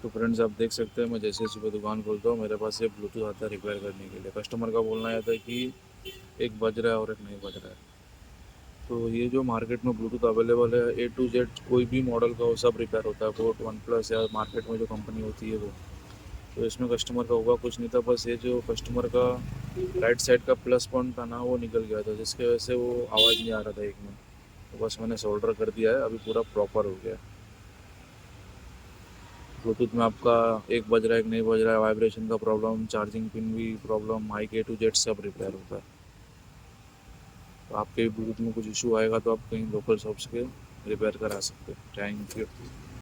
तो फ्रेंड्स आप देख सकते हैं, मैं जैसे सुबह दुकान खोलता हूँ मेरे पास ये ब्लूटूथ आता है रिपेयर करने के लिए। कस्टमर का बोलना ये था कि एक बज रहा है और एक नहीं बज रहा है। तो ये जो मार्केट में ब्लूटूथ अवेलेबल है A to Z कोई भी मॉडल का वो सब रिपेयर होता है। बोट, वन प्लस या मार्केट में जो कंपनी होती है वो। तो इसमें कस्टमर का हुआ कुछ नहीं था, बस ये जो कस्टमर का राइट साइड का प्लस पॉइंट था ना वो निकल गया था, जिसकी वजह से वो आवाज़ नहीं आ रहा था एक में। तो बस मैंने सोल्डर कर दिया है, अभी पूरा प्रॉपर हो गया। ब्लूटूथ में आपका एक बज रहा है एक नहीं बज रहा है, वाइब्रेशन का प्रॉब्लम, चार्जिंग पिन भी problem, mike A to Z सब रिपेयर होता है। तो आपके ब्लूटूथ में कुछ इशू आएगा तो आप कहीं लोकल शॉप्स के रिपेयर करा सकते हो। Thank you.